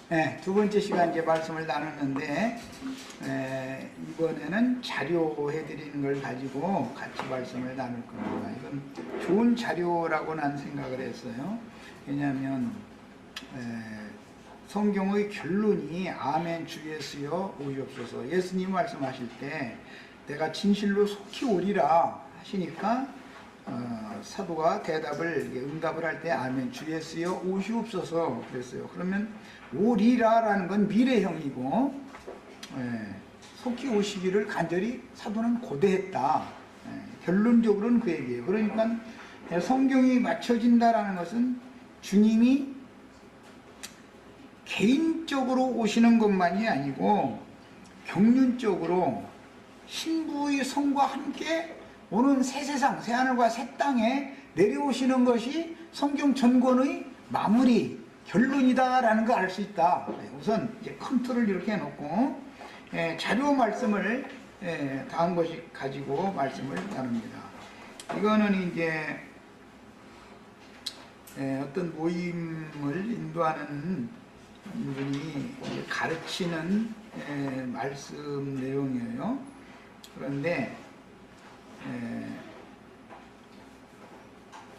네, 두 번째 시간 이제 말씀을 나눴는데, 이번에는 자료해 드리는 걸 가지고 같이 말씀을 나눌 겁니다. 이건 좋은 자료라고 난 생각을 했어요. 왜냐하면 성경의 결론이 아멘 주 예수여 오시옵소서. 예수님 말씀하실 때 내가 진실로 속히 오리라 하시니까 사도가 응답을 할 때 아멘 주 예수여 오시옵소서 그랬어요. 그러면 오리라라는 건 미래형이고, 속히 오시기를 간절히 사도는 고대했다. 결론적으로는 그 얘기예요. 그러니까 성경이 맞춰진다라는 것은 주님이 개인적으로 오시는 것만이 아니고 경륜적으로 신부의 성과 함께 오는 새 세상, 새 하늘과 새 땅에 내려오시는 것이 성경 전권의 마무리, 결론이다라는 걸 알 수 있다. 우선 이제 큰 틀을 이렇게 해놓고 자료 말씀을 다음 것이 가지고 말씀을 나눕니다. 이거는 이제 어떤 모임을 인도하는 분이 가르치는 말씀 내용이에요. 그런데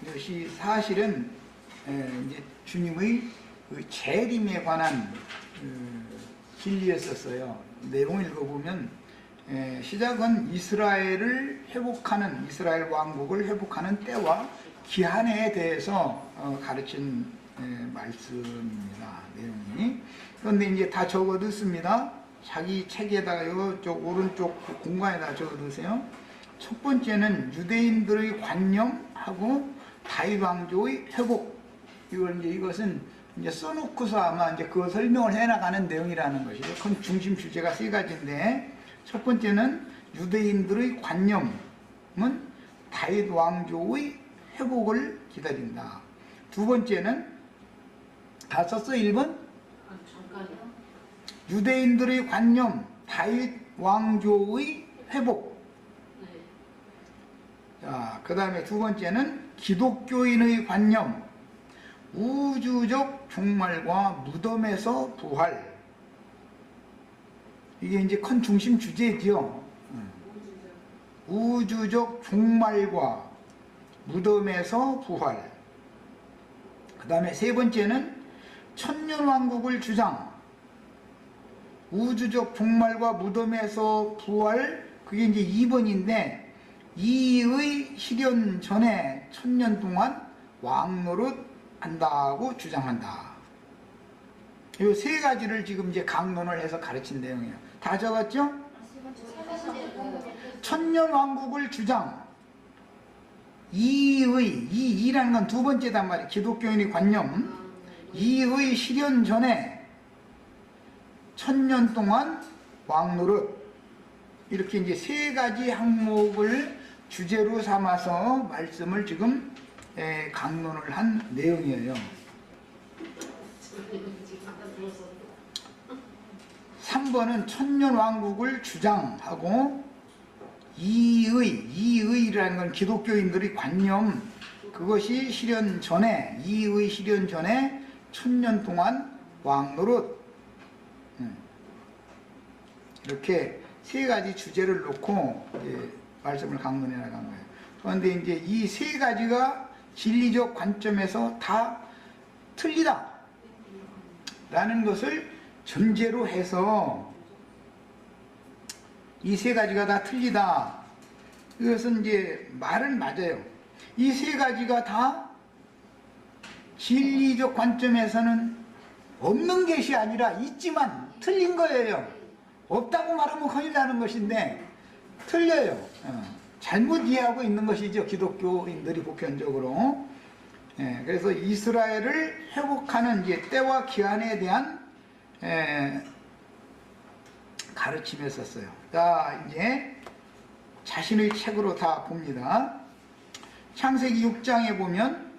이것이 사실은 이제 주님의 그 재림에 관한 진리였었어요. 내용을 읽어보면 시작은 이스라엘 왕국을 회복하는 때와 기한에 대해서 가르친 말씀입니다. 내용이. 그런데 이제 다 적어뒀습니다. 자기 책에다가 이쪽 오른쪽 공간에다 적어두세요. 첫 번째는 유대인들의 관념하고 다윗 왕조의 회복. 이것은 이제 써놓고서 아마 이제 그거 설명을 해나가는 내용이라는 것이죠. 큰 중심 주제가 세 가지인데, 첫 번째는 유대인들의 관념은 다윗 왕조의 회복을 기다린다. 두 번째는 다 썼어 1번? 잠깐요. 유대인들의 관념, 다윗 왕조의 회복. 네. 자, 그 다음에 두 번째는 기독교인의 관념, 우주적 종말과 무덤에서 부활. 이게 이제 큰 중심 주제죠. 우주적 종말과 무덤에서 부활. 그 다음에 세 번째는 천년왕국을 주장, 우주적 종말과 무덤에서 부활. 그게 이제 2번인데 이의 실현 전에 1000년 동안 왕노릇 한다고 주장한다. 이 세 가지를 지금 이제 강론을 해서 가르친 내용이에요. 다 적었죠? 천년 왕국을 주장. 이라는 건 두 번째단 말이에요. 기독교인의 관념. 이의 실현 전에 1000년 동안 왕노릇. 이렇게 이제 세 가지 항목을 주제로 삼아서 말씀을 지금 강론을 한 내용이에요. 3번은 천년왕국을 주장하고 이의라는 건 기독교인들의 관념, 그것이 실현 전에, 이의 실현 전에 1000년 동안 왕노릇. 이렇게 세 가지 주제를 놓고 말씀을 강론해 나간 거예요. 그런데 이제 이 세 가지가 진리적 관점에서 다 틀리다 라는 것을 전제로 해서 이 세 가지가 다 틀리다. 이것은 이제 말은 맞아요. 이 세 가지가 다 진리적 관점에서는 없는 것이 아니라 있지만 틀린 거예요. 없다고 말하면 큰일 나는 것인데 틀려요. 잘못 이해하고 있는 것이죠. 기독교인들이 보편적으로. 그래서 이스라엘을 회복하는 이제 때와 기한에 대한 가르침이었어요. 자, 이제 자신의 책으로 다 봅니다. 창세기 6장에 보면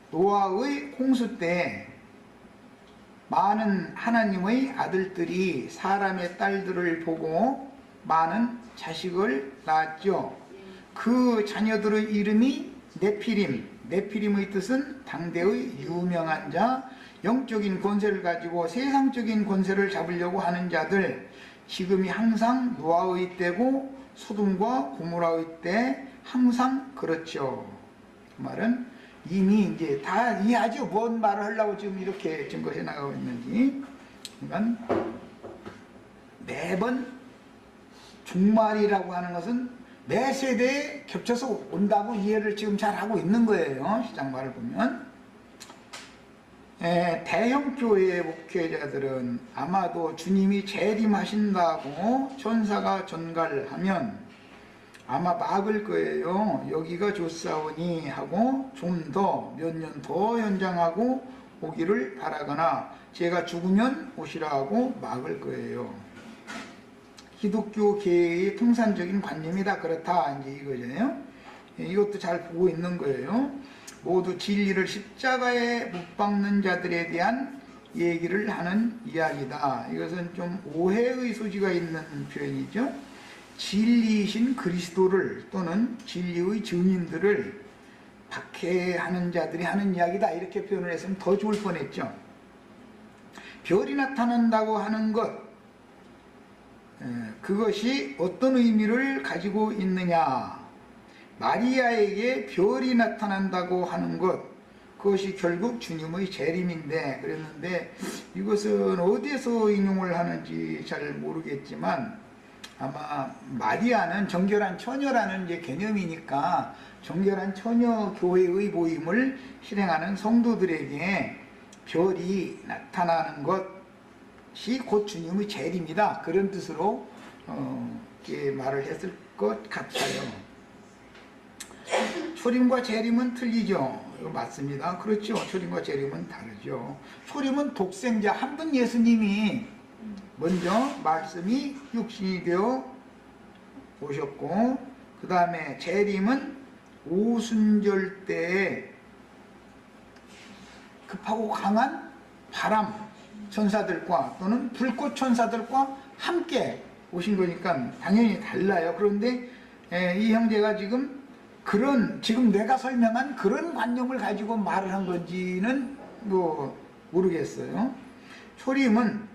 노아의 홍수 때 많은 하나님의 아들들이 사람의 딸들을 보고 많은 자식을 낳았죠. 그 자녀들의 이름이 네피림의 뜻은 당대의 유명한 자, 영적인 권세를 가지고 세상적인 권세를 잡으려고 하는 자들, 지금이 항상 노아의 때고 소돔과 고모라의 때 항상 그렇죠. 그 말은 이미 이제 다 이해하죠. 뭔 말을 하려고 지금 이렇게 증거해 나가고 있는지. 그러니까 매번 종말이라고 하는 것은 매 세대에 겹쳐서 온다고 이해를 지금 잘 하고 있는 거예요. 시장 말을 보면. 대형 교회 목회자들은 아마도 주님이 재림하신다고 천사가 전갈하면 아마 막을 거예요. 여기가 좋사오니 하고 좀 더 몇 년 더 연장하고 오기를 바라거나 제가 죽으면 오시라 하고 막을 거예요. 기독교 계의 통산적인 관념이다 그렇다 이제 이거잖아요. 이것도 잘 보고 있는 거예요. 모두 진리를 십자가에 못 박는 자들에 대한 얘기를 하는 이야기다. 이것은 좀 오해의 소지가 있는 표현이죠. 진리이신 그리스도를 또는 진리의 증인들을 박해하는 자들이 하는 이야기다. 이렇게 표현을 했으면 더 좋을 뻔했죠. 별이 나타난다고 하는 것, 그것이 어떤 의미를 가지고 있느냐. 마리아에게 별이 나타난다고 하는 것, 그것이 결국 주님의 재림인데 그랬는데 이것은 어디에서 인용을 하는지 잘 모르겠지만 아마 마리아는 정결한 처녀라는 이제 개념이니까 정결한 처녀 교회의 모임을 실행하는 성도들에게 별이 나타나는 것이 곧 주님의 재림이다. 그런 뜻으로 이렇게 말을 했을 것 같아요. 초림과 재림은 틀리죠. 이거 맞습니다. 그렇죠. 초림과 재림은 다르죠. 초림은 독생자 한 분 예수님이 먼저 말씀이 육신이 되어 오셨고, 그 다음에 재림은 오순절 때에 급하고 강한 바람 천사들과 또는 불꽃 천사들과 함께 오신 거니까 당연히 달라요. 그런데 이 형제가 지금 내가 설명한 그런 관념을 가지고 말을 한 건지는 모르겠어요. 초림은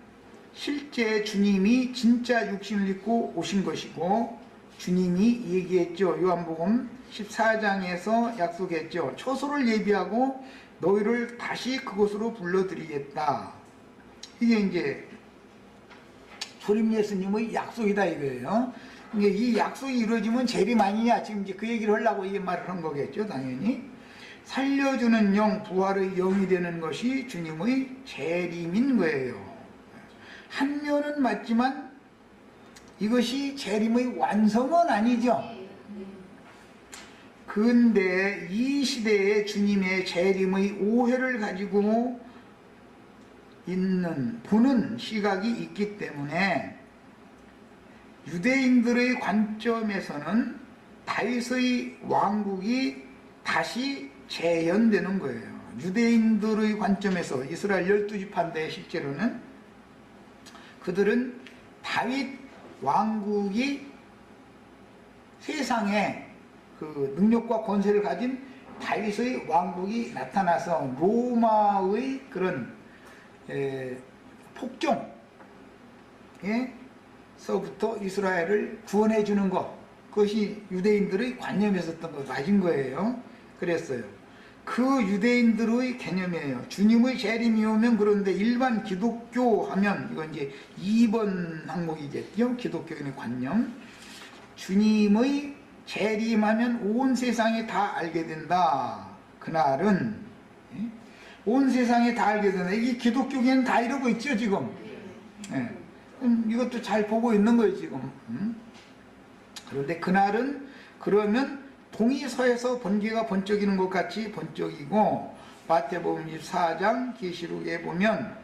실제 주님이 진짜 육신을 입고 오신 것이고, 주님이 얘기했죠. 요한복음 14장에서 약속했죠. 초소를 예비하고 너희를 다시 그곳으로 불러드리겠다. 이게 이제 초림 예수님의 약속이다 이거예요. 이 약속이 이루어지면 재림 아니냐, 지금 이제 그 얘기를 하려고 이 말을 한 거겠죠, 당연히. 살려주는 영, 부활의 영이 되는 것이 주님의 재림인 거예요. 한 면은 맞지만 이것이 재림의 완성은 아니죠. 근데 이 시대에 주님의 재림의 오해를 가지고 보는 시각이 있기 때문에 유대인들의 관점에서는 다윗의 왕국이 다시 재현되는 거예요. 유대인들의 관점에서 이스라엘 12지파인데 실제로는 그들은 다윗 왕국이 세상에 그 능력과 권세를 가진 다윗의 왕국이 나타나서 로마의 그런 폭정에 서부터 이스라엘을 구원해 주는 것, 그것이 유대인들의 관념이었던 거 맞은 거예요. 그랬어요. 그 유대인들의 개념이에요. 주님의 재림이 오면, 그런데 일반 기독교 하면 이건 이제 2번 항목이겠죠. 기독교인의 관념. 주님의 재림하면 온 세상이 다 알게 된다. 그날은 온 세상이 다 알게 된다. 이게 기독교계는 다 이러고 있죠 지금. 이것도 잘 보고 있는 거예요 지금. 그런데 그날은 그러면 동이서에서 번개가 번쩍이는 것 같이 번쩍이고, 마태복음 24장 계시록에 보면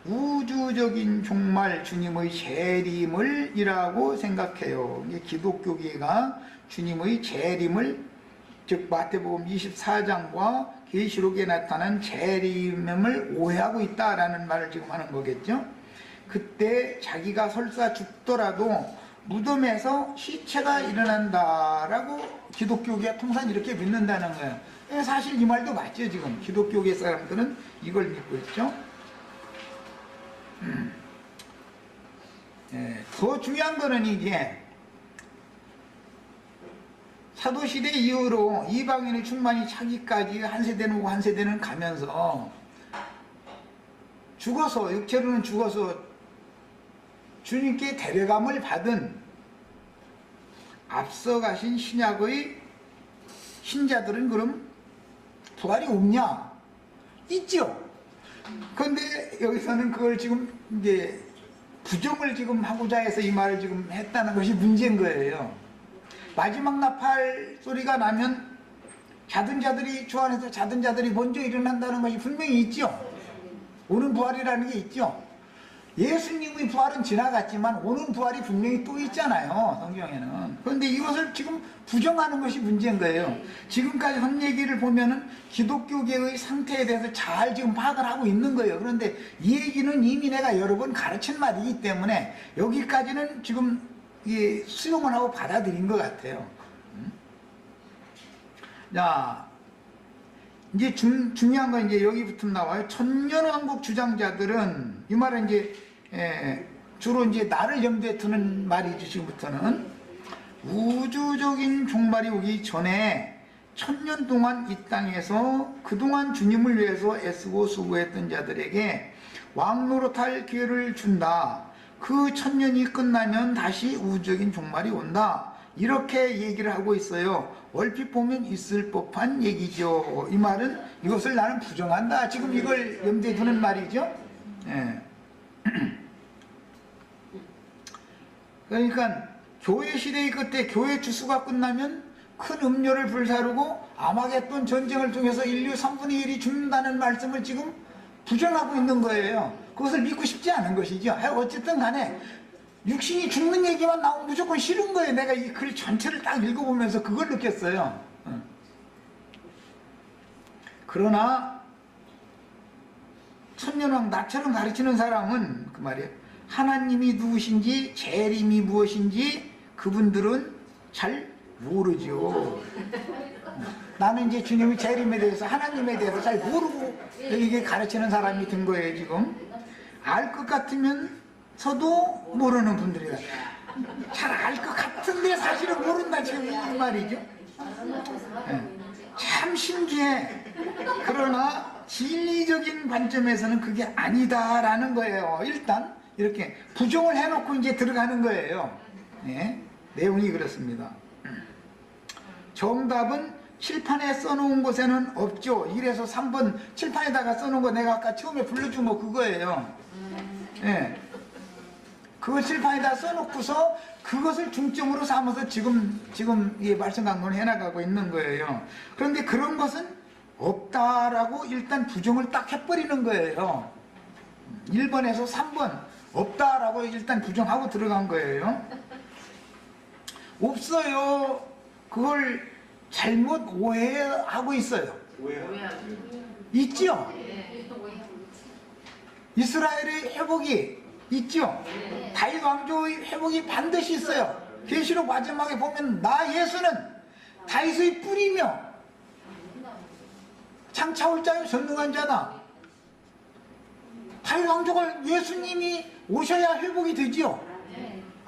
우주적인 종말 주님의 재림을 이라고 생각해요. 기독교계가 주님의 재림을, 즉 마태복음 24장과 계시록에 나타난 재림을 오해하고 있다라는 말을 지금 하는 거겠죠. 그때 자기가 설사 죽더라도 무덤에서 시체가 일어난다라고 기독교계가 통상 이렇게 믿는다는 거예요. 사실 이 말도 맞죠. 지금 기독교계 사람들은 이걸 믿고 있죠. 더 중요한 거는 이게 사도시대 이후로 이방인의 충만이 차기까지 한 세대는 오고 한 세대는 가면서 죽어서, 육체로는 죽어서 주님께 데려감을 받은 앞서 가신 신약의 신자들은 그럼 부활이 없냐? 있죠. 그런데 여기서는 그걸 지금 이제 부정을 지금 하고자 해서 이 말을 지금 했다는 것이 문제인 거예요. 마지막 나팔 소리가 나면 자든 자들이 주 안에서 자든 자들이 먼저 일어난다는 것이 분명히 있죠. 오는 부활이라는 게 있죠. 예수님의 부활은 지나갔지만 오는 부활이 분명히 또 있잖아요, 성경에는. 그런데 이것을 지금 부정하는 것이 문제인 거예요. 지금까지 한 얘기를 보면은 기독교계의 상태에 대해서 잘 지금 파악을 하고 있는 거예요. 그런데 이 얘기는 이미 내가 여러 번 가르친 말이기 때문에 여기까지는 지금 수용을 하고 받아들인 것 같아요. 자, 이제 중요한 건 이제 여기부터 나와요. 천년왕국 주장자들은, 이 말은 이제 주로 이제 나를 염두에 두는 말이죠. 지금부터는 우주적인 종말이 오기 전에 1000년 동안 이 땅에서 그동안 주님을 위해서 애쓰고 수고했던 자들에게 왕노릇할 기회를 준다. 그 1000년이 끝나면 다시 우주적인 종말이 온다. 이렇게 얘기를 하고 있어요. 얼핏 보면 있을 법한 얘기죠. 이 말은 이것을 나는 부정한다. 지금 이걸 염두에 두는 말이죠. 예. 그러니까 교회 시대의 끝에 교회 주수가 끝나면 큰 음료를 불사르고 아마겟돈 전쟁을 통해서 인류 3분의 1이 죽는다는 말씀을 지금 부정하고 있는 거예요. 그것을 믿고 싶지 않은 것이죠. 어쨌든 간에 육신이 죽는 얘기만 나오면 무조건 싫은 거예요. 내가 이 글 전체를 딱 읽어보면서 그걸 느꼈어요. 그러나 천년왕 나처럼 가르치는 사람은 그 말이에요. 하나님이 누구신지 재림이 무엇인지 그분들은 잘 모르죠. 나는 이제 주님의 재림에 대해서 하나님에 대해서 잘 모르고 이게 가르치는 사람이 된 거예요. 지금 알 것 같으면서도 모르는 분들이다. 잘 알 것 같은데 사실은 모른다. 지금 이 말이죠. 참 신기해. 그러나 진리적인 관점에서는 그게 아니다라는 거예요. 일단 이렇게 부정을 해놓고 이제 들어가는 거예요. 네, 내용이 그렇습니다. 정답은 칠판에 써놓은 곳에는 없죠. 1에서 3번 칠판에다가 써놓은 거 내가 아까 처음에 불러준 거 그거예요. 네. 그걸 칠판에다 써놓고서 그것을 중점으로 삼아서 지금 이 말씀 강론을 해나가고 있는 거예요. 그런데 그런 것은 없다라고 일단 부정을 딱 해버리는 거예요. 1번에서 3번 없다라고 일단 부정하고 들어간 거예요. 없어요. 그걸 잘못 오해하고 있어요. 있죠? 이스라엘의 회복이 있죠? 다윗 왕조의 회복이 반드시 있어요. 계시록 마지막에 보면 나 예수는 다윗의 뿌리며 창차올 자요 전능한 자다. 다윗 왕조가 예수님이 오셔야 회복이 되지요.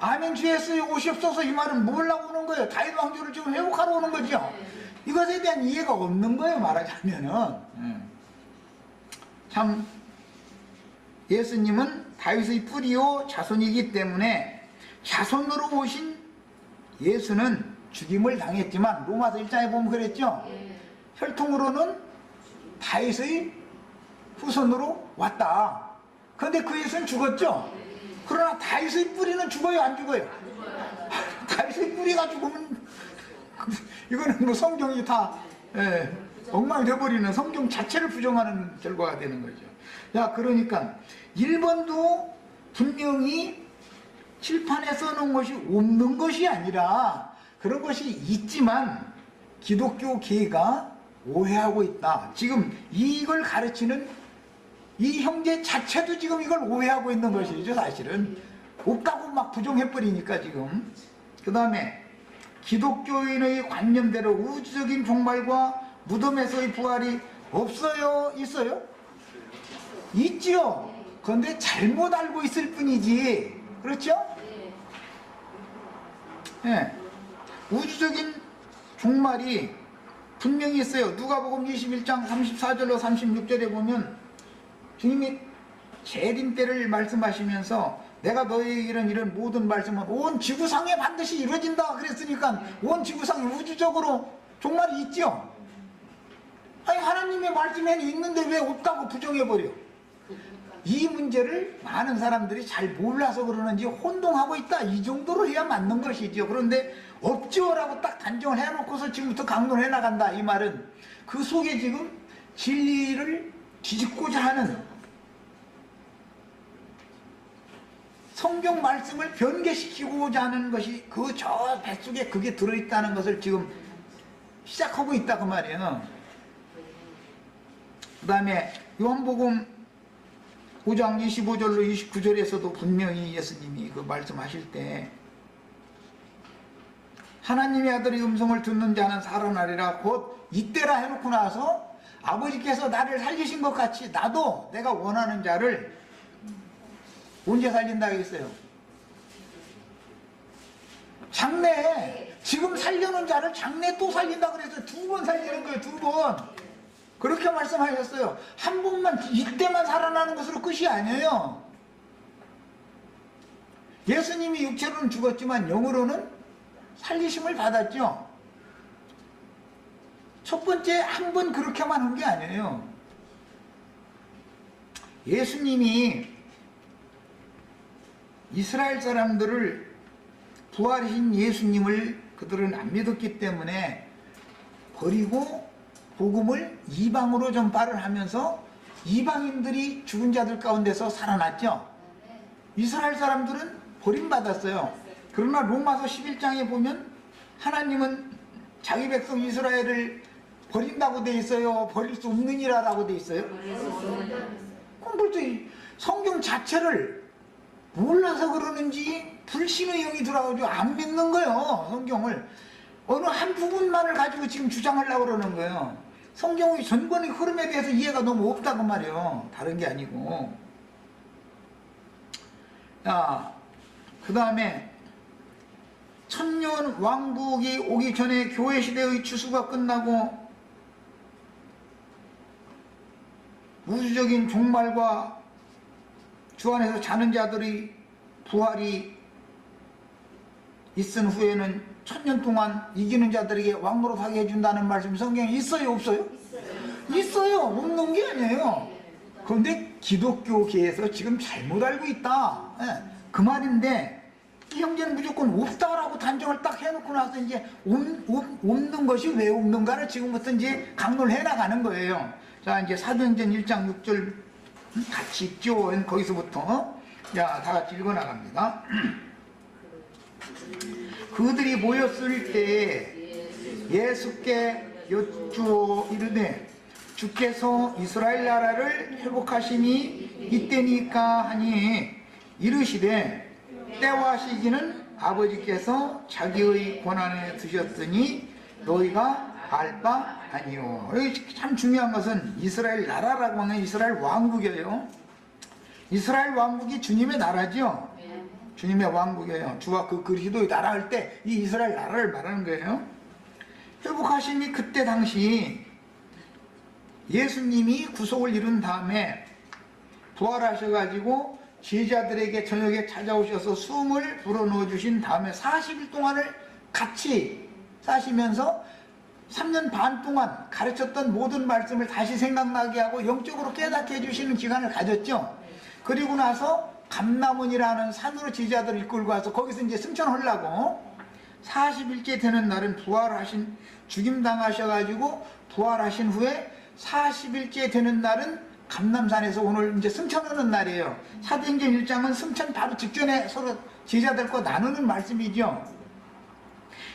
아멘 주 예수님 오시옵소서. 이 말은 뭐라고 오는 거예요? 다윗 왕조를 지금 회복하러 오는 거죠. 이것에 대한 이해가 없는 거예요. 말하자면은 참 예수님은 다윗의 뿌리요 자손이기 때문에 자손으로 오신 예수는 죽임을 당했지만 로마서 1장에 보면 그랬죠. 혈통으로는 다윗의 후손으로 왔다. 그런데 그 예수는 죽었죠. 그러나 다윗의 뿌리는 죽어요, 안 죽어요? 다윗의 뿌리가 죽으면 이거는 뭐 성경이 다 엉망이 되어버리는, 성경 자체를 부정하는 결과가 되는 거죠. 야, 그러니까 1번도 분명히 칠판에 써놓은 것이 없는 것이 아니라 그런 것이 있지만 기독교계가 오해하고 있다. 지금 이걸 가르치는 이 형제 자체도 지금 이걸 오해하고 있는 것이죠. 사실은 없다고 막 부정해버리니까 지금. 그 다음에 기독교인의 관념대로 우주적인 종말과 무덤에서의 부활이 없어요? 있어요? 있지요. 그런데 잘못 알고 있을 뿐이지. 그렇죠? 예. 우주적인 종말이 분명히 있어요. 누가복음 21장 34절로 36절에 보면 주님이 재림 때를 말씀하시면서 내가 너희에게 이런 모든 말씀은 온 지구상에 반드시 이루어진다 그랬으니까 온 지구상에 우주적으로 종말이 있죠. 아니 하나님의 말씀에는 있는데 왜 없다고 부정해버려. 이 문제를 많은 사람들이 잘 몰라서 그러는지 혼동하고 있다, 이 정도로 해야 맞는 것이죠. 그런데 없죠 라고 딱 단정을 해놓고서 지금부터 강론을 해나간다, 이 말은 그 속에 지금 진리를 뒤집고자 하는, 성경 말씀을 변개시키고자 하는 것이 그 저 뱃속에 그게 들어있다는 것을 지금 시작하고 있다 그 말이에요. 그 다음에 요한복음 5장 25절로 29절에서도 분명히 예수님이 그 말씀하실 때 하나님의 아들의 음성을 듣는 자는 살아나리라 곧 이때라 해놓고 나서 아버지께서 나를 살리신 것 같이 나도 내가 원하는 자를 언제 살린다 했어요? 장래에, 지금 살려는 자를 장래에 또 살린다 그래서 2번 살리는 거예요. 2번. 그렇게 말씀하셨어요. 한 번만, 이때만 살아나는 것으로 끝이 아니에요. 예수님이 육체로는 죽었지만 영으로는 살리심을 받았죠. 첫 번째 한 번 그렇게만 한 게 아니에요. 예수님이 이스라엘 사람들을, 부활이신 예수님을 그들은 안 믿었기 때문에 버리고 복음을 이방으로 전파를 하면서 이방인들이 죽은 자들 가운데서 살아났죠. 이스라엘 사람들은 버림받았어요. 그러나 로마서 11장에 보면 하나님은 자기 백성 이스라엘을 버린다고 돼 있어요? 버릴 수 없느니라 라고 돼 있어요? 그럼 벌써 성경 자체를 몰라서 그러는지 불신의 영이 들어가지고 안 믿는 거예요. 성경을 어느 한 부분만을 가지고 지금 주장하려고 그러는 거예요. 성경의 전반의 흐름에 대해서 이해가 너무 없다고 말이에요. 다른 게 아니고. 자, 그 다음에 천년 왕국이 오기 전에 교회 시대의 추수가 끝나고 우주적인 종말과 주 안에서 자는 자들의 부활이 있은 후에는 천년 동안 이기는 자들에게 왕노릇하게 해준다는 말씀이 성경에 있어요? 없어요? 있어요. 없는 게 아니에요. 그런데 기독교계에서 지금 잘못 알고 있다, 그 말인데, 이 형제는 무조건 없다라고 단정을 딱 해놓고 나서 이제 없는 것이 왜 없는가를 지금부터 이제 강론을 해나가는 거예요. 자, 이제 사도행전 1장 6절 같이 읽죠. 거기서부터 자, 다 같이 읽어나갑니다. 그들이 모였을 때에 예수께 여쭈어 이르되 주께서 이스라엘 나라를 회복하심이 이때니까 하니 이르시되 때와 시기는 아버지께서 자기의 권한에 두셨으니 너희가 알 바 아니요. 참 중요한 것은 이스라엘 나라라고 하면 이스라엘 왕국이에요. 이스라엘 왕국이 주님의 나라죠. 주님의 왕국이에요. 주와 그 그리스도의 나라 할 때 이 이스라엘 나라를 말하는 거예요. 회복하심이 그때 당시 예수님이 구속을 이룬 다음에 부활하셔가지고 제자들에게 저녁에 찾아오셔서 숨을 불어넣어 주신 다음에 40일 동안을 같이 사시면서 3년 반 동안 가르쳤던 모든 말씀을 다시 생각나게 하고 영적으로 깨닫게 해주시는 기간을 가졌죠. 그리고 나서 감람원이라는 산으로 제자들을 이끌고 와서 거기서 이제 승천하려고 40일째 되는 날은 부활하신, 죽임당하셔가지고 부활하신 후에 40일째 되는 날은 감람산에서 오늘 이제 승천하는 날이에요. 사도행전 1장은 승천 바로 직전에 서로 제자들과 나누는 말씀이죠.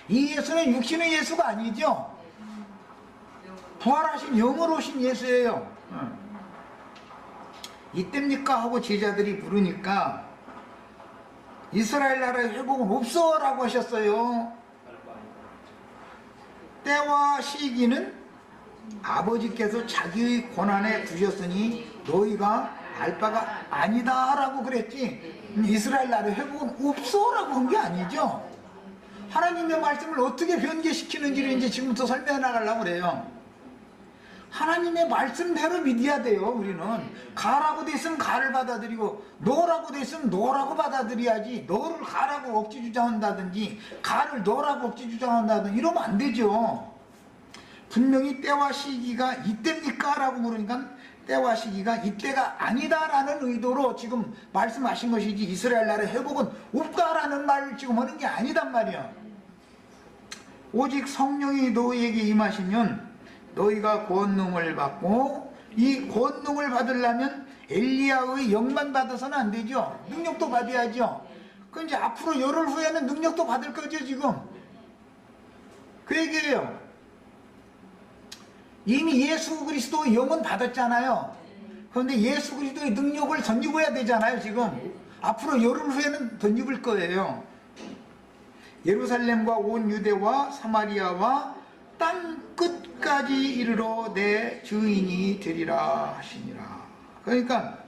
이 예수는 육신의 예수가 아니죠. 부활하신 영으로 오신 예수예요. 이때입니까? 하고 제자들이 물으니까 이스라엘 나라의 회복은 없어 라고 하셨어요. 때와 시기는 아버지께서 자기의 권한에 두셨으니 너희가 알 바가 아니다라고 그랬지, 이스라엘 나라의 회복은 없어라고 한 게 아니죠. 하나님의 말씀을 어떻게 변개시키는지를 이제 지금부터 설명해 나가려고 그래요. 하나님의 말씀대로 믿어야 돼요. 우리는 가라고 돼 있으면 가를 받아들이고, 너라고 돼 있으면 너라고 받아들여야지, 너를 가라고 억지 주장한다든지 가를 너라고 억지 주장한다든지 이러면 안 되죠. 분명히 때와 시기가 이때입니까? 라고 물으니까 때와 시기가 이때가 아니다라는 의도로 지금 말씀하신 것이지, 이스라엘 나라의 회복은 없다라는 말을 지금 하는 게 아니단 말이야. 오직 성령이 너희에게 임하시면 너희가 권능을 받고, 이 권능을 받으려면 엘리야의 영만 받아서는 안 되죠. 능력도 받아야죠. 그 이제 앞으로 열흘 후에는 능력도 받을 거죠. 지금 그 얘기예요. 이미 예수 그리스도의 영은 받았잖아요. 그런데 예수 그리스도의 능력을 덧입어야 되잖아요. 지금 앞으로 열흘 후에는 덧입을 거예요. 예루살렘과 온 유대와 사마리아와 땅 끝까지 이르러 내 증인이 되리라 하시니라. 그러니까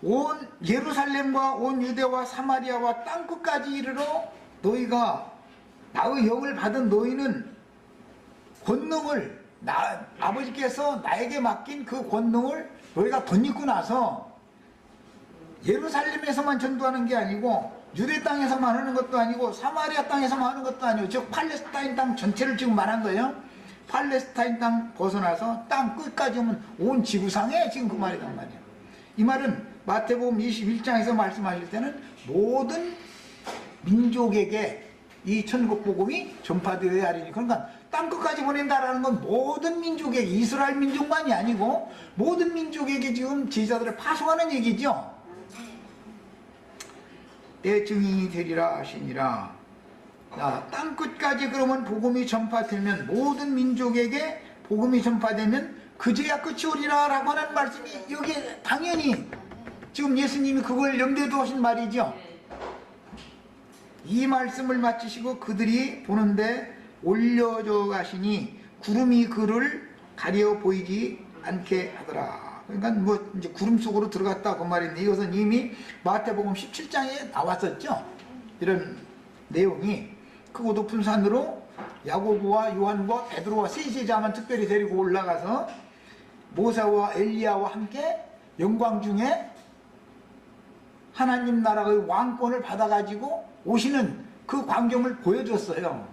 온 예루살렘과 온 유대와 사마리아와 땅 끝까지 이르러 너희가 나의 영을 받은 너희는 권능을, 아버지께서 나에게 맡긴 그 권능을 너희가 덧입고 나서 예루살렘에서만 전도하는 게 아니고, 유대 땅에서만 하는 것도 아니고, 사마리아 땅에서만 하는 것도 아니고, 즉 팔레스타인 땅 전체를 지금 말한 거예요. 팔레스타인 땅 벗어나서 땅 끝까지 오면 온 지구상에 지금 그 말이란 말이에요. 이 말은 마태복음 21장에서 말씀하실 때는 모든 민족에게 이 천국 복음이 전파되어야 하리니, 그러니까 땅 끝까지 보낸다라는 건 모든 민족에게, 이스라엘 민족만이 아니고 모든 민족에게 지금 제자들을 파송하는 얘기죠. 내 증인이 되리라 하시니라. 땅 끝까지 그러면 복음이 전파되면, 모든 민족에게 복음이 전파되면 그제야 끝이 오리라 라고 하는 말씀이 여기에 당연히 지금 예수님이 그걸 염두에 두신 말이죠. 이 말씀을 마치시고 그들이 보는데 올려져 가시니 구름이 그를 가려 보이지 않게 하더라. 그러니까 뭐 이제 구름 속으로 들어갔다 그 말인데, 이것은 이미 마태복음 17장에 나왔었죠. 이런 내용이 그 높은 산으로 야고보와 요한과 베드로와 세 제자만 특별히 데리고 올라가서 모세와 엘리야와 함께 영광 중에 하나님 나라의 왕권을 받아가지고 오시는 그 광경을 보여줬어요.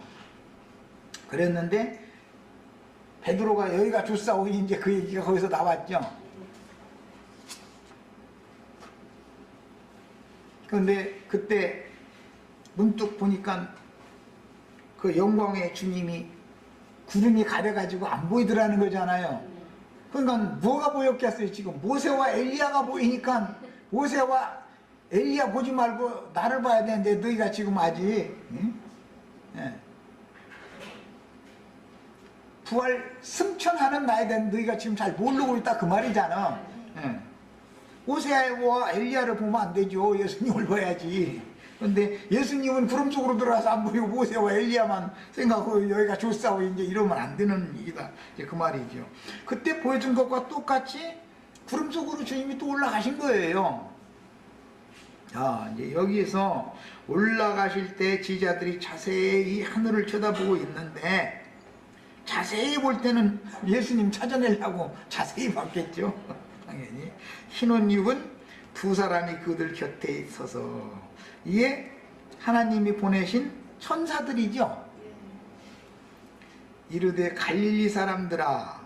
그랬는데 베드로가 여기가 좋사오니 이제 그 얘기가 거기서 나왔죠. 그런데 그때 문득 보니까 그 영광의 주님이 구름이 가려가지고 안 보이더라는 거잖아요. 그러니까 뭐가 보였겠어요? 지금 모세와 엘리야가 보이니까 모세와 엘리야 보지 말고 나를 봐야 되는데 너희가 지금 아직 부활 승천하는 나에 대한 너희가 지금 잘 모르고 있다 그 말이잖아. 모세와 엘리야를 보면 안 되죠. 예수님을 봐야지. 그런데 예수님은 구름 속으로 들어와서 안 보이고 모세와 엘리야만 생각하고 여기가 좋사오 이제 이러면 안 되는 얘기다. 이제 그 말이죠. 그때 보여준 것과 똑같이 구름 속으로 주님이 또 올라가신 거예요. 자, 이제 여기서 올라가실 때 제자들이 자세히 하늘을 쳐다보고 있는데, 자세히 볼 때는 예수님 찾아내려고 자세히 봤겠죠. 당연히 흰 옷 입은 두 사람이 그들 곁에 있어서, 이에 하나님이 보내신 천사들이죠. 이르되 갈릴리 사람들아,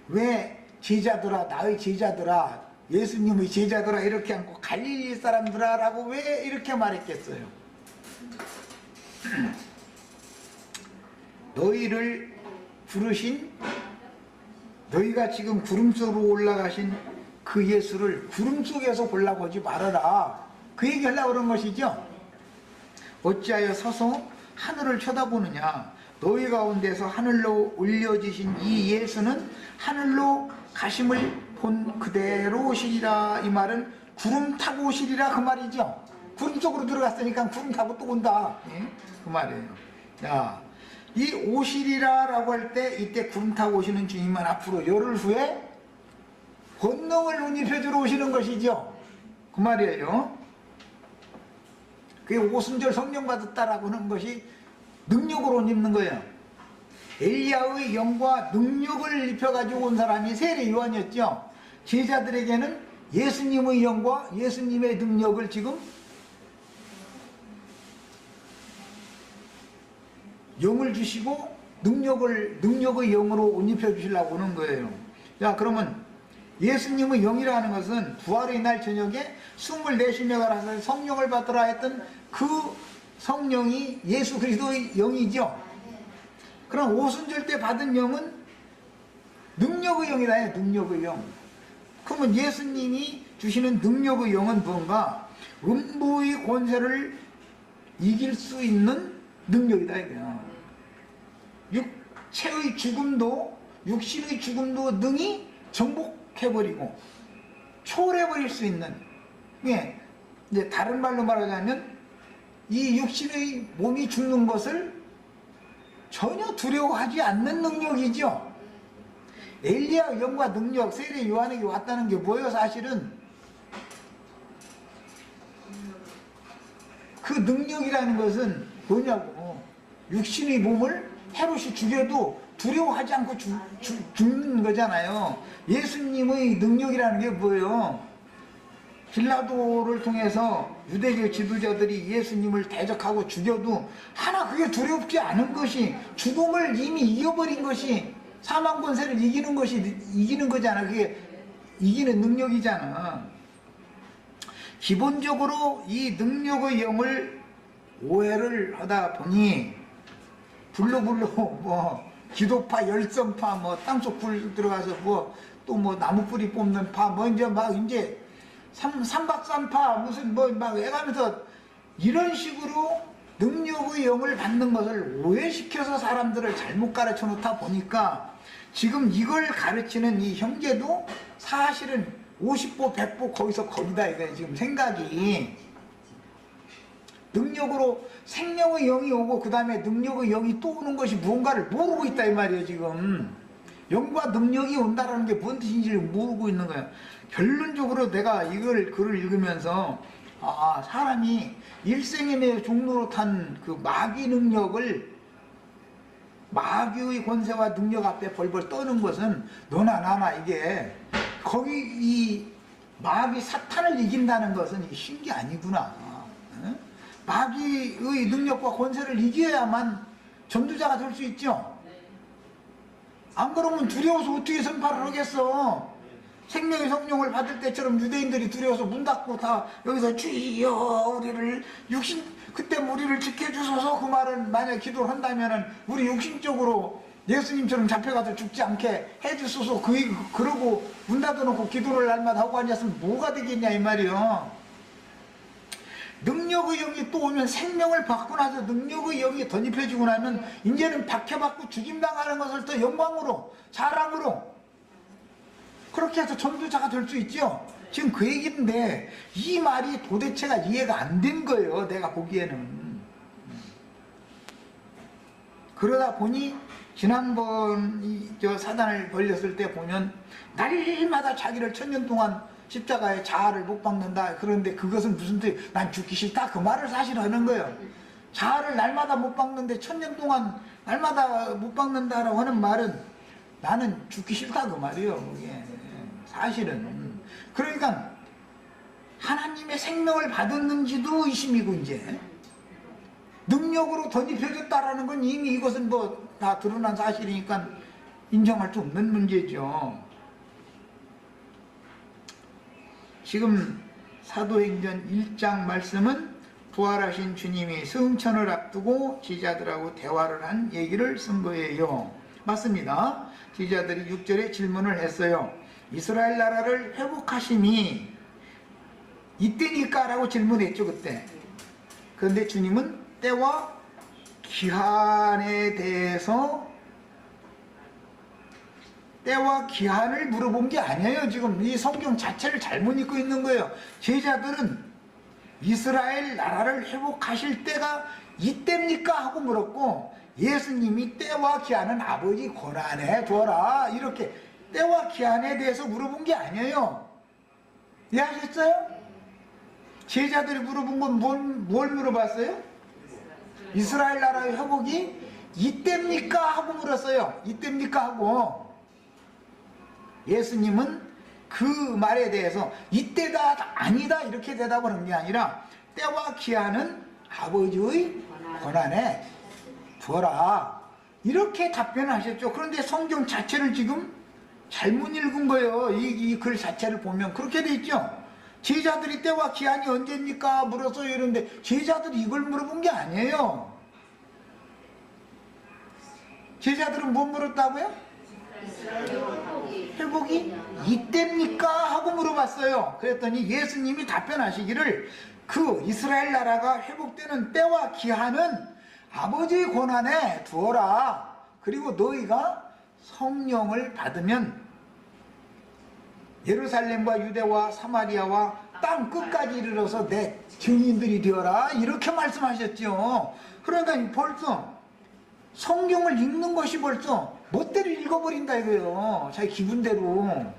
왜 제자들아, 나의 제자들아, 예수님의 제자들아 이렇게 않고 갈릴리 사람들아 라고 왜 이렇게 말했겠어요? 너희를 부르신, 너희가 지금 구름 속으로 올라가신 그 예수를 구름 속에서 보려고 하지 말아라, 그 얘기 하려고 그런 것이죠. 어찌하여 서서 하늘을 쳐다보느냐. 너희 가운데서 하늘로 올려지신 이 예수는 하늘로 가심을 본 그대로 오시리라. 이 말은 구름 타고 오시리라 그 말이죠. 구름 속으로 들어갔으니까 구름 타고 또 온다, 그 말이에요. 자, 이 오시리라 라고 할 때 이때 구름 타고 오시는 주님은 앞으로 열흘 후에 권능을 옷 입혀주러 오시는 것이죠. 그 말이에요. 그게 오순절 성령 받았다라고 하는 것이 능력으로 옷 입는 거예요. 엘리야의 영과 능력을 입혀가지고 온 사람이 세례 요한이었죠. 제자들에게는 예수님의 영과 예수님의 능력을 지금 영을 주시고 능력의 영으로 옷 입혀주시려고 하는 거예요. 자, 그러면 예수님의 영이라는 것은 부활의 날 저녁에 24신명을 하셔서 성령을 받으라 했던 그 성령이 예수 그리스도의 영이죠. 그럼 오순절 때 받은 영은 능력의 영이라 해요. 능력의 영. 그러면 예수님이 주시는 능력의 영은 뭔가? 음부의 권세를 이길 수 있는 능력이다 이거야. 육체의 죽음도 육신의 죽음도 능히 정복해버리고 초월해버릴 수 있는, 예, 이제 다른 말로 말하자면 이 육신의 몸이 죽는 것을 전혀 두려워하지 않는 능력이죠. 엘리야 영과 능력, 세례 요한에게 왔다는 게 뭐예요? 사실은 그 능력이라는 것은 뭐냐고, 육신의 몸을 헤롯이 죽여도 두려워하지 않고 죽는 거잖아요. 예수님의 능력이라는 게 뭐예요? 빌라도를 통해서 유대교 지도자들이 예수님을 대적하고 죽여도 하나 그게 두렵지 않은 것이, 죽음을 이미 이겨버린 것이, 사망 권세를 이기는 것이 이기는 거잖아. 그게 이기는 능력이잖아. 기본적으로 이 능력의 영을 오해를 하다 보니 불로 뭐 기도파, 열성파, 뭐 땅속 불 들어가서 뭐 또 뭐 나무 뿌리 뽑는 파, 뭐 이제 막 이제 삼박삼파 무슨 뭐 막 해가면서 이런 식으로 능력의 영을 받는 것을 오해시켜서 사람들을 잘못 가르쳐 놓다 보니까 지금 이걸 가르치는 이 형제도 사실은 50보 100보 거기서 거기다 이거예요. 지금 생각이 능력으로 생명의 영이 오고 그 다음에 능력의 영이 또 오는 것이 무언가를 모르고 있다 이 말이에요. 지금 영과 능력이 온다라는 게 뭔 뜻인지를 모르고 있는 거예요. 결론적으로 내가 이걸 글을 읽으면서 사람이 일생에 내 종로로 탄 그 마귀 능력을, 마귀의 권세와 능력 앞에 벌벌 떠는 것은 너나 나나 이게 거기 이 마귀 사탄을 이긴다는 것은 쉬운 게 아니구나. 마귀의 능력과 권세를 이겨야만 전도자가 될 수 있죠. 안 그러면 두려워서 어떻게 선파를 하겠어. 생명의 성령을 받을 때처럼 유대인들이 두려워서 문 닫고 다 여기서 주여 우리를 육신, 그때 우리를 지켜주소서, 그 말은 만약 기도를 한다면은 우리 육신적으로 예수님처럼 잡혀가서 죽지 않게 해주소서, 그러고 문 닫아놓고 기도를 날마다 하고 앉았으면 뭐가 되겠냐 이 말이요. 능력의 영이 또 오면, 생명을 받고 나서 능력의 영이 덧입혀지고 나면 이제는 박해받고 죽임당하는 것을 더 영광으로, 자랑으로 그렇게 해서 전도자가 될 수 있죠. 지금 그 얘기인데 이 말이 도대체가 이해가 안 된 거예요. 내가 보기에는. 그러다 보니 지난번 저 사단을 벌렸을 때 보면 날마다 자기를 1000년 동안 십자가에 자아를 못 박는다. 그런데 그것은 무슨 뜻? 난 죽기 싫다. 그 말을 사실 하는 거예요. 자아를 날마다 못 박는데 1000년 동안 날마다 못 박는다라고 하는 말은 나는 죽기 싫다 그 말이에요. 그게 사실은. 그러니까 하나님의 생명을 받았는지도 의심이고, 이제 능력으로 덧입혀졌다라는 건 이미 이것은 뭐 다 드러난 사실이니까 인정할 수 없는 문제죠. 지금 사도행전 1장 말씀은 부활하신 주님이 승천을 앞두고 제자들하고 대화를 한 얘기를 쓴 거예요. 맞습니다. 제자들이 6절에 질문을 했어요. 이스라엘 나라를 회복하심이 이때니까? 라고 질문했죠, 그때. 그런데 주님은 때와 기한에 대해서, 때와 기한을 물어본 게 아니에요. 지금 이 성경 자체를 잘못 읽고 있는 거예요. 제자들은 이스라엘 나라를 회복하실 때가 이때입니까? 하고 물었고, 예수님이 때와 기한은 아버지 권한에 둬라, 이렇게 때와 기한에 대해서 물어본 게 아니에요. 이해하셨어요? 제자들이 물어본 건 뭘 물어봤어요? 이스라엘 나라의 회복이 이때입니까? 하고 물었어요. 이때입니까? 하고 예수님은 그 말에 대해서 이때다 아니다 이렇게 대답을 한 게 아니라 때와 기한은 아버지의 권한에 두어라 이렇게 답변하셨죠. 그런데 성경 자체를 지금 잘못 읽은 거예요. 이 글 자체를 보면 그렇게 돼 있죠. 제자들이 때와 기한이 언제입니까? 물어서 이러는데 제자들이 이걸 물어본 게 아니에요. 제자들은 뭐 물었다고요? 회복이 이때입니까? 하고 물어봤어요. 그랬더니 예수님이 답변하시기를 그 이스라엘 나라가 회복되는 때와 기한은 아버지의 권한에 두어라. 그리고 너희가 성령을 받으면 예루살렘과 유대와 사마리아와 땅 끝까지 이르러서 내 증인들이 되어라 이렇게 말씀하셨죠. 그러니까 벌써 성경을 읽는 것이 벌써 멋대로 읽어버린다 이거예요. 자기 기분대로.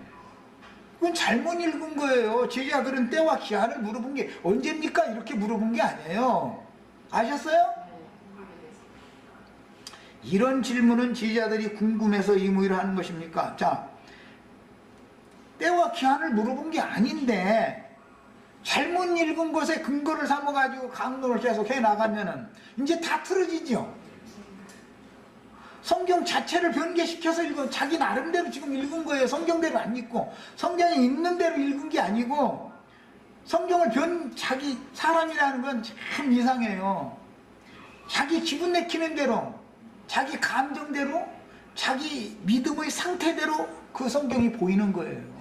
그건 잘못 읽은 거예요. 제자들은 때와 기한을 물어본 게 언제입니까? 이렇게 물어본 게 아니에요. 아셨어요? 이런 질문은 제자들이 궁금해서 이 모의를 하는 것입니까? 자, 때와 기한을 물어본 게 아닌데 잘못 읽은 것에 근거를 삼아가지고 강론을 계속 해나가면은 이제 다 틀어지죠. 성경 자체를 변개시켜서 읽은 자기 나름대로 지금 읽은 거예요. 성경대로 안 읽고 성경에 있는 대로 읽은 게 아니고 성경을 자기 사람이라는 건 참 이상해요. 자기 기분 내키는 대로 자기 감정대로 자기 믿음의 상태대로 그 성경이 보이는 거예요.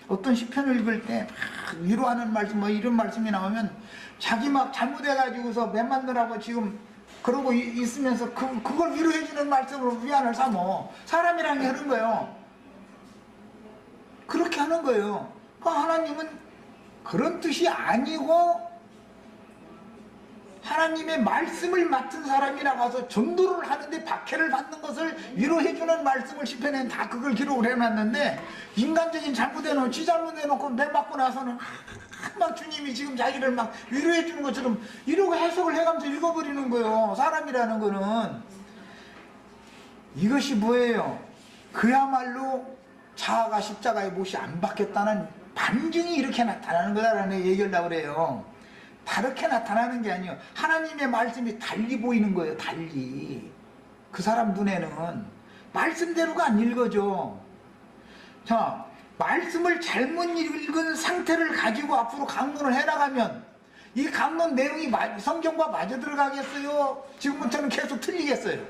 어떤 시편을 읽을 때 막 위로하는 말씀 뭐 이런 말씀이 나오면 자기 막 잘못해가지고서 매 만들라고 지금 그러고 있으면서 그걸 위로해주는 말씀으로 위안을 삼어. 사람이라는 게 하는 거예요. 그렇게 하는 거예요. 하나님은 그런 뜻이 아니고 하나님의 말씀을 맡은 사람이 나가서 전도를 하는데 박해를 받는 것을 위로해주는 말씀을 시편에는 다 그걸 기록을 해놨는데 인간적인 잘못해놓고 지 잘못해놓고 매 맞고 나서는 막 주님이 지금 자기를 막 위로해주는 것처럼 이러고 해석을 해가면서 읽어버리는 거예요. 사람이라는 거는 이것이 뭐예요? 그야말로 자아가 십자가의 못이 안 박혔다는 반증이 이렇게 나타나는 거다라는 얘기를 하려고 그래요. 다르게 나타나는 게 아니에요. 하나님의 말씀이 달리 보이는 거예요. 달리. 그 사람 눈에는 말씀대로가 안 읽어져. 자, 말씀을 잘못 읽은 상태를 가지고 앞으로 강론을 해나가면 이 강론 내용이 성경과 맞아 들어가겠어요? 지금부터는 계속 틀리겠어요?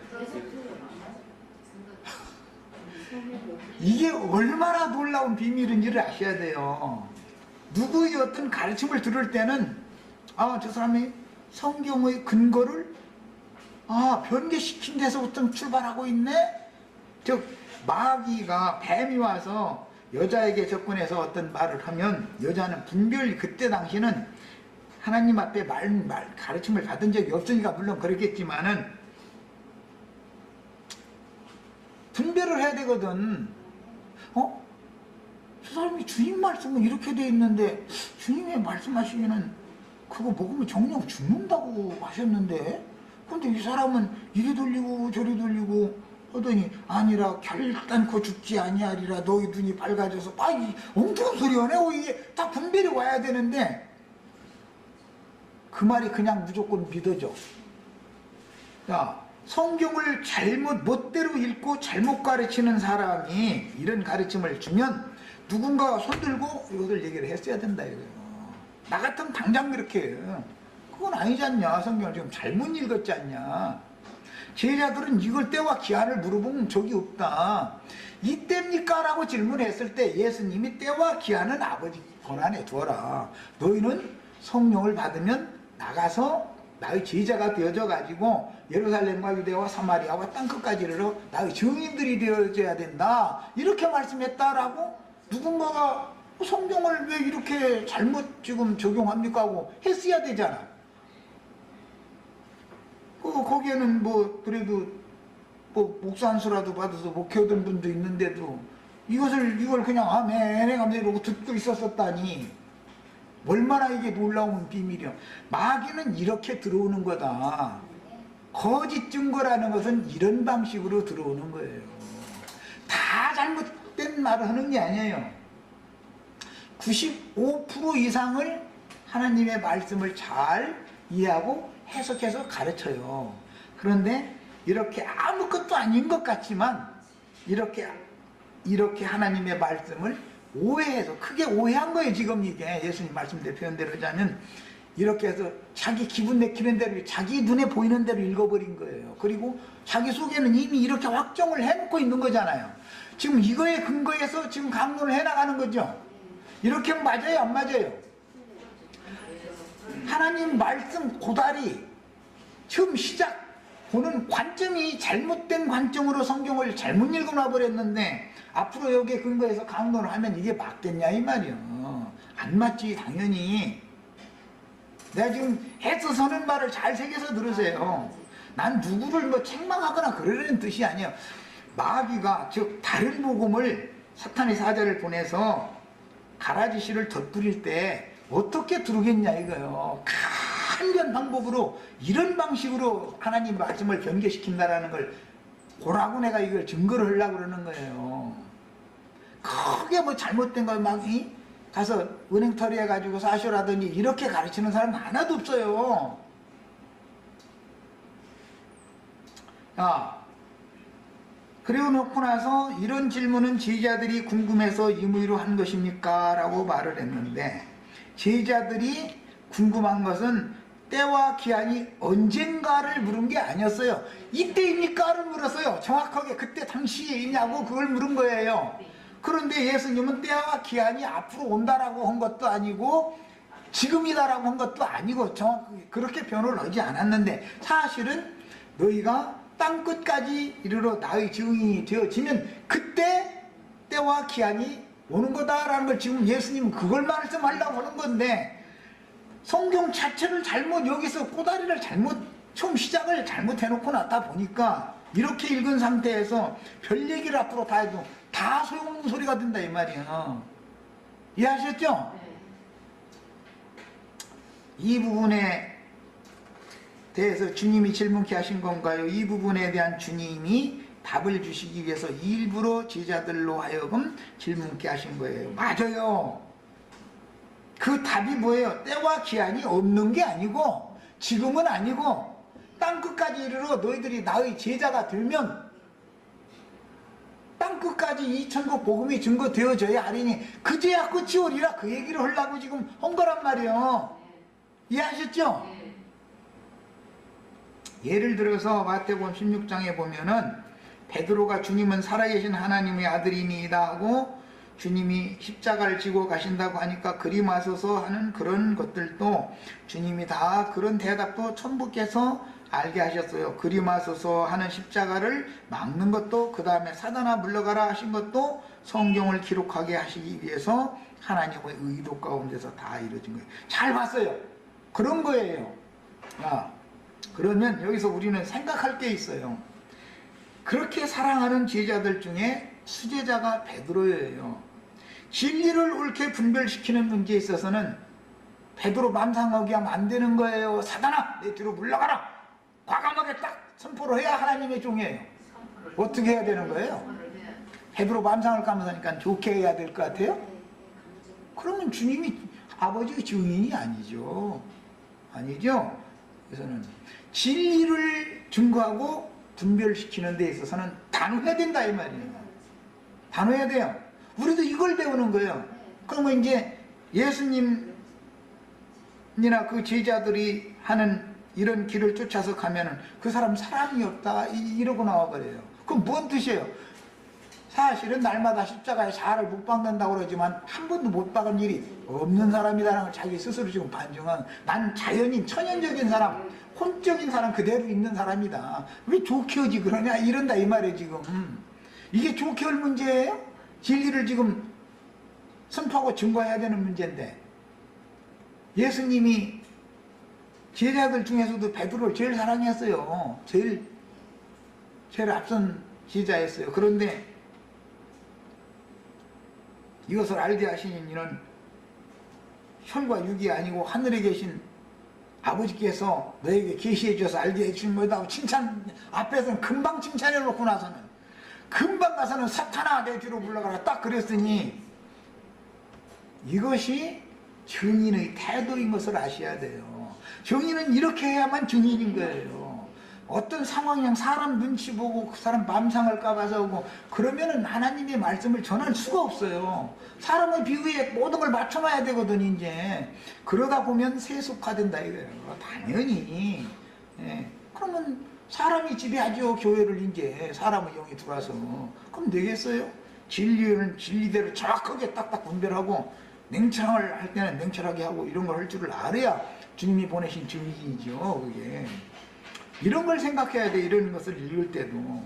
이게 얼마나 놀라운 비밀인지를 아셔야 돼요. 누구의 어떤 가르침을 들을 때는 저 사람이 성경의 근거를 변개시킨 데서부터 출발하고 있네? 즉 마귀가 뱀이 와서 여자에게 접근해서 어떤 말을 하면 여자는 그때 당시는 하나님 앞에 가르침을 받은 적이 없으니까 물론 그렇겠지만은 분별을 해야 되거든. 저 사람이 주님 말씀은 이렇게 돼 있는데 주님의 말씀하시기는 그거 먹으면 정령 죽는다고 하셨는데 근데 이 사람은 이리 돌리고 저리 돌리고 하더니 아니라 결단코 죽지 아니하리라 너희 눈이 밝아져서 이 엉뚱한 소리 하네. 이게 다 분별이 와야 되는데 그 말이 그냥 무조건 믿어져. 자, 성경을 멋대로 읽고 잘못 가르치는 사람이 이런 가르침을 주면 누군가가 손들고 이것을 얘기를 했어야 된다 이거예요. 나 같으면 당장 그렇게 해요. 그건 아니지 않냐. 성경을 지금 잘못 읽었지 않냐. 제자들은 이걸 때와 기한을 물어보면 적이 없다. 이때입니까? 라고 질문했을 때 예수님이 때와 기한은 아버지 권한에 두어라. 너희는 성령을 받으면 나가서 나의 제자가 되어져 가지고 예루살렘과 유대와 사마리아와 땅끝까지 이르러 나의 증인들이 되어져야 된다. 이렇게 말씀했다라고 누군가가 성경을 왜 이렇게 잘못 지금 적용합니까? 하고 했어야 되잖아. 거기에는 그래도 목사 한 수라도 받아서 목회하던 분도 있는데도 이걸 그냥 아멘 하면서 이러고 듣고 있었었다니 얼마나 이게 놀라운 비밀이야. 마귀는 이렇게 들어오는 거다. 거짓 증거라는 것은 이런 방식으로 들어오는 거예요. 다 잘못된 말을 하는 게 아니에요. 95% 이상을 하나님의 말씀을 잘 이해하고 해석해서 가르쳐요. 그런데 이렇게 아무것도 아닌 것 같지만 이렇게 하나님의 말씀을 오해해서 크게 오해한 거예요. 지금 이게 예수님 말씀대로 표현대로 하자면 이렇게 해서 자기 기분 내키는 대로 자기 눈에 보이는 대로 읽어버린 거예요. 그리고 자기 속에는 이미 이렇게 확정을 해놓고 있는 거잖아요. 지금 이거에 근거해서 지금 강론을 해나가는 거죠. 이렇게 맞아요, 안 맞아요? 하나님 말씀 고다리 처음 시작 보는 관점이 잘못된 관점으로 성경을 잘못 읽어놔 버렸는데 앞으로 여기에 근거해서 강론을 하면 이게 맞겠냐 이 말이요. 안 맞지 당연히. 내가 지금 해서 하는 말을 잘 새겨서 들으세요. 난 누구를 뭐 책망하거나 그러려는 뜻이 아니에요. 마귀가 즉 다른 복음을 사탄의 사자를 보내서 가라지씨를 덧부릴 때 어떻게 들으겠냐 이거요. 간편 방법으로 이런 방식으로 하나님 말씀을 변개시킨다라는 걸 보라고 내가 이걸 증거를 하려고 그러는 거예요. 크게 뭐 잘못된 걸 막 가서 은행털이 해가지고 사쇼라더니 이렇게 가르치는 사람 하나도 없어요. 그리고 놓고 나서 이런 질문은 제자들이 궁금해서 임의로 한 것입니까? 라고 말을 했는데 제자들이 궁금한 것은 때와 기한이 언젠가를 물은 게 아니었어요. 이때입니까를 물었어요. 정확하게 그때 당시에 있냐고 그걸 물은 거예요. 그런데 예수님은 때와 기한이 앞으로 온다라고 한 것도 아니고 지금이다라고 한 것도 아니고 정확하게 그렇게 변호를 하지 않았는데 사실은 너희가 땅끝까지 이르러 나의 증인이 되어지면 그때 때와 기한이 오는 거다라는 걸 지금 예수님은 그걸 말씀하려고 하는 건데 성경 자체를 잘못 여기서 꼬다리를 잘못 처음 시작을 잘못 해놓고 놨다 보니까 이렇게 읽은 상태에서 별 얘기를 앞으로 다 해도 다 소용없는 소리가 된다 이 말이에요. 이해하셨죠? 이 부분에 대해서 주님이 질문케 하신 건가요? 이 부분에 대한 주님이 답을 주시기 위해서 일부러 제자들로 하여금 질문케 하신 거예요. 맞아요. 그 답이 뭐예요? 때와 기한이 없는 게 아니고 지금은 아니고 땅끝까지 이르러 너희들이 나의 제자가 되면 땅끝까지 이 천국 복음이 증거되어져야 하리니 그제야 끝이 오리라 그 얘기를 하려고 지금 한 거란 말이에요. 이해하셨죠? 예를 들어서 마태복음 16장에 보면은 베드로가 주님은 살아계신 하나님의 아들이니이다 하고 주님이 십자가를 지고 가신다고 하니까 그림하소서 하는 그런 것들도 주님이 다 그런 대답도 천부께서 알게 하셨어요. 그림하소서 하는 십자가를 막는 것도 그 다음에 사단아 물러가라 하신 것도 성경을 기록하게 하시기 위해서 하나님의 의도 가운데서 다 이루어진 거예요. 잘 봤어요. 그런 거예요. 그러면 여기서 우리는 생각할 게 있어요. 그렇게 사랑하는 제자들 중에 수제자가 베드로예요. 진리를 옳게 분별시키는 문제에 있어서는 베드로 맘상하게 하면 안 되는 거예요. 사단아 내 뒤로 물러가라. 과감하게 딱 선포를 해야 하나님의 종이에요. 어떻게 해야 되는 거예요? 베드로 맘상을 까면서니까 좋게 해야 될 것 같아요? 그러면 주님이 아버지의 증인이 아니죠. 아니죠? 그래서는 진리를 증거하고 분별시키는 데 있어서는 단호해야 된다 이 말이에요. 단호해야 돼요. 우리도 이걸 배우는 거예요. 그러면 이제 예수님이나 그 제자들이 하는 이런 길을 쫓아서 가면은 그 사람 사랑이 없다 이러고 나와버려요. 그럼 뭔 뜻이에요? 사실은 날마다 십자가에 자아를 못 박는다고 그러지만 한 번도 못 박은 일이 없는 사람이라는 걸 자기 스스로 지금 반증한 난 자연인 천연적인 사람 혼적인 사람 그대로 있는 사람이다. 왜 좋게 하지 그러냐 이런다 이 말이에요. 지금 이게 좋게 할 문제예요? 진리를 지금 선포하고 증거해야 되는 문제인데 예수님이 제자들 중에서도 베드로를 제일 사랑했어요. 제일 앞선 제자였어요. 그런데 이것을 알게 하시는 이는 혈과 육이 아니고 하늘에 계신 아버지께서 너에게 계시해 주셔서 알게 해주신 거다. 칭찬 앞에서는 금방 칭찬해 놓고 나서는 금방 가서는 사탄아 내 뒤로 물러가라 딱 그랬으니 이것이 증인의 태도인 것을 아셔야 돼요. 증인은 이렇게 해야만 증인인 거예요. 어떤 상황이랑 사람 눈치 보고 그 사람 맘상을 까봐서 오고 그러면은 하나님의 말씀을 전할 수가 없어요. 사람의 비유에 모든 걸 맞춰놔야 되거든 이제. 그러다 보면 세속화된다 이거예요. 당연히. 예. 그러면 사람이 지배하죠 교회를 이제 사람의 영이 들어와서. 그럼 되겠어요? 진리는 진리대로 정확하게 딱딱 분별하고 냉철을 할 때는 냉철하게 하고 이런 걸 할 줄을 알아야 주님이 보내신 증인이죠. 그게. 이런 걸 생각해야 돼. 이런 것을 읽을 때도.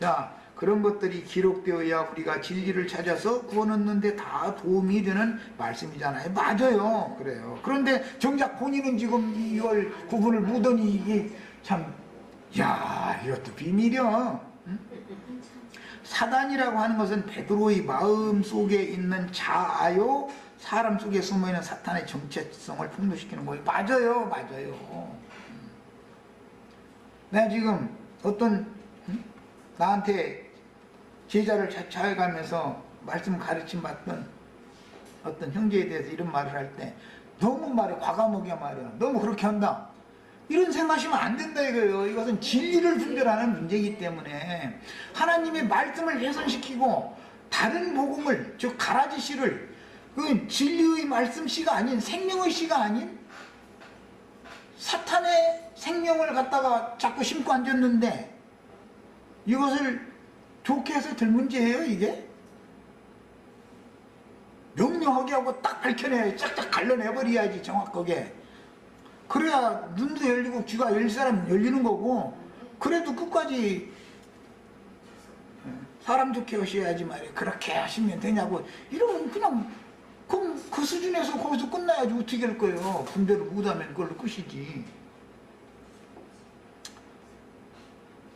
자, 그런 것들이 기록되어야 우리가 진리를 찾아서 구원 얻는데 다 도움이 되는 말씀이잖아요. 맞아요. 그래요. 그런데 정작 본인은 지금 이걸 구분을 못하니 이게 참, 야, 이것도 비밀이야. 응? 사단이라고 하는 것은 베드로의 마음 속에 있는 자아요. 사람 속에 숨어있는 사탄의 정체성을 풍부시키는 거예요. 맞아요. 맞아요. 내가 지금 어떤 나한테 제자를 찾아가면서 말씀 가르침 받던 어떤 형제에 대해서 이런 말을 할 때 너무 말해 과감하게 말이야. 너무 그렇게 한다. 이런 생각하시면 안 된다 이거예요. 이것은 진리를 분별하는 문제이기 때문에 하나님의 말씀을 훼손시키고 다른 복음을 즉 가라지 씨를 그 진리의 말씀 씨가 아닌 생명의 씨가 아닌 사탄의 생명을 갖다가 자꾸 심고 앉았는데 이것을 좋게 해서 될 문제예요 이게? 명료하게 하고 딱 밝혀내야지. 짝짝 갈라내버려야지 정확하게. 그래야 눈도 열리고 귀가 열릴 사람 열리는 거고. 그래도 끝까지 사람 좋게 하셔야지 말이에요. 그렇게 하시면 되냐고 이러면 그냥 그럼 그 수준에서 거기서 끝나야지. 어떻게 할 거예요. 분별을 못하면 그걸로 끝이지.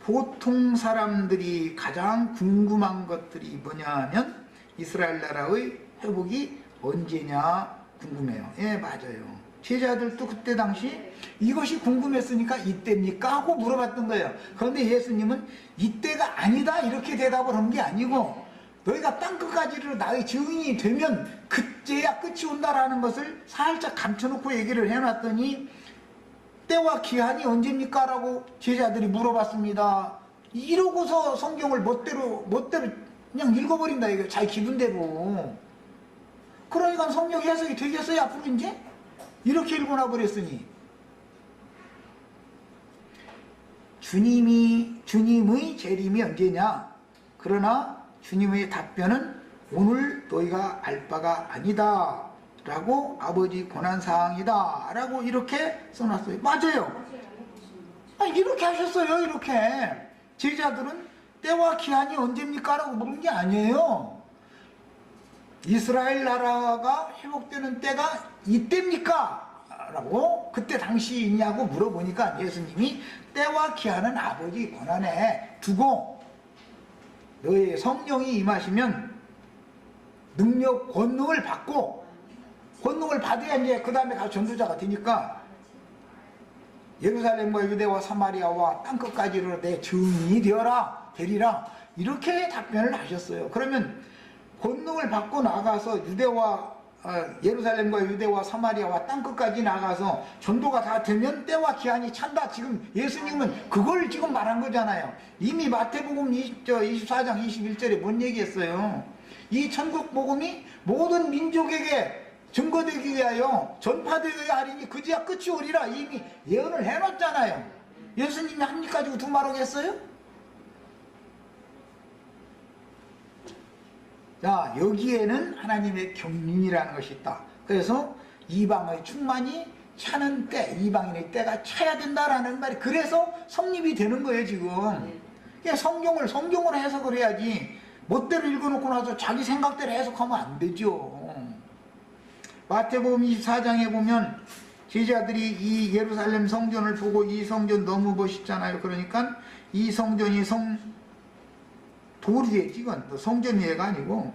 보통 사람들이 가장 궁금한 것들이 뭐냐 하면 이스라엘 나라의 회복이 언제냐 궁금해요. 예, 맞아요. 제자들도 그때 당시 이것이 궁금했으니까 이때입니까? 하고 물어봤던 거예요. 그런데 예수님은 이때가 아니다 이렇게 대답을 한 게 아니고 너희가 땅끝까지로 나의 증인이 되면 그때야 끝이 온다라는 것을 살짝 감춰놓고 얘기를 해놨더니 때와 기한이 언제입니까? 라고 제자들이 물어봤습니다. 이러고서 성경을 멋대로 그냥 읽어버린다 이거 자기 기분대로. 그러니까 성경 해석이 되겠어요 앞으로 이제? 이렇게 읽어놔 버렸으니 주님의 재림이 언제냐? 그러나 주님의 답변은 오늘 너희가 알 바가 아니다 라고 아버지 고난사항이다 라고 이렇게 써놨어요. 맞아요. 이렇게 하셨어요. 이렇게. 제자들은 때와 기한이 언제입니까? 라고 물은 게 아니에요. 이스라엘 나라가 회복되는 때가 이때입니까? 라고 그때 당시이냐고 물어보니까 예수님이 때와 기한은 아버지 권한에 두고 너의 성령이 임하시면 능력, 권능을 받고 권능을 받아야 이제 그 다음에 가서 전도자가 되니까 예루살렘과 유대와 사마리아와 땅끝까지로 내 증인이 되리라 이렇게 답변을 하셨어요. 그러면 권능을 받고 나가서 예루살렘과 유대와 사마리아와 땅끝까지 나가서 전도가 다 되면 때와 기한이 찬다. 지금 예수님은 그걸 지금 말한 거잖아요. 이미 마태복음 24장 21절에 뭔 얘기했어요? 이 천국 복음이 모든 민족에게 증거되기 위하여 전파되어야 하리니 그제야 끝이 오리라 이미 예언을 해놨잖아요. 예수님이 한 입 가지고 두 말 하겠어요? 자, 여기에는 하나님의 경륜이라는 것이 있다. 그래서 이방의 충만이 차는 때, 이방인의 때가 차야 된다라는 말이 그래서 성립이 되는 거예요 지금. 그냥 성경으로 해석을 해야지 멋대로 읽어놓고 나서 자기 생각대로 해석하면 안 되죠. 마태복음 24장에 보면 제자들이 이 예루살렘 성전을 보고 이 성전 너무 멋있잖아요. 그러니까 이 성전이 돌이에요. 이건 성전이가 아니고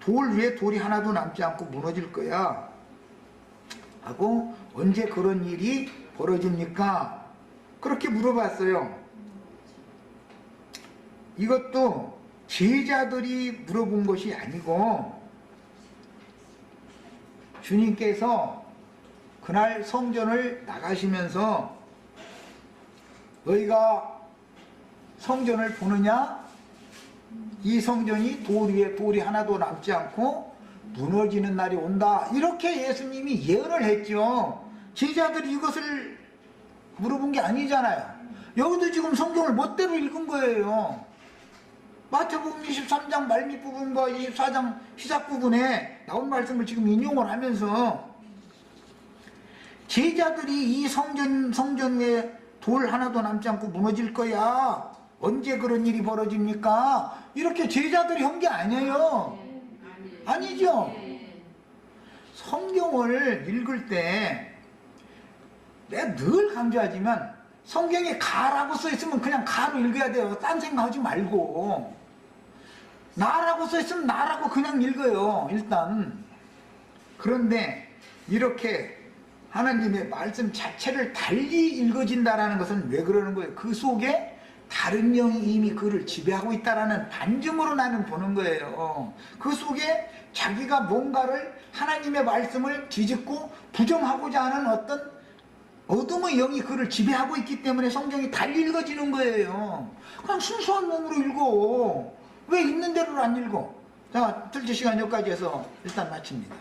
돌 위에 돌이 하나도 남지 않고 무너질 거야 하고, 언제 그런 일이 벌어집니까? 그렇게 물어봤어요. 이것도 제자들이 물어본 것이 아니고 주님께서 그날 성전을 나가시면서 너희가 성전을 보느냐? 이 성전이 돌 위에 돌이 하나도 남지 않고 무너지는 날이 온다. 이렇게 예수님이 예언을 했죠. 제자들이 이것을 물어본 게 아니잖아요. 여기도 지금 성경을 멋대로 읽은 거예요. 마태복음 23장 말밑 부분과 24장 시작 부분에 나온 말씀을 지금 인용을 하면서 제자들이 이 성전 위에 돌 하나도 남지 않고 무너질 거야. 언제 그런 일이 벌어집니까? 이렇게 제자들이 한 게 아니에요. 아니죠. 성경을 읽을 때 내가 늘 강조하지만 성경에 가라고 써있으면 그냥 가로 읽어야 돼요. 딴 생각하지 말고. 나라고 써있으면 나라고 그냥 읽어요. 일단. 그런데 이렇게 하나님의 말씀 자체를 달리 읽어진다는 것은 왜 그러는 거예요? 그 속에 다른 영이 이미 그를 지배하고 있다는 반증으로 나는 보는 거예요. 그 속에 자기가 뭔가를 하나님의 말씀을 뒤집고 부정하고자 하는 어떤 어둠의 영이 그를 지배하고 있기 때문에 성경이 달리 읽어지는 거예요. 그냥 순수한 몸으로 읽어. 왜 있는 대로 안 읽어? 자, 둘째 시간 여기까지 해서 일단 마칩니다.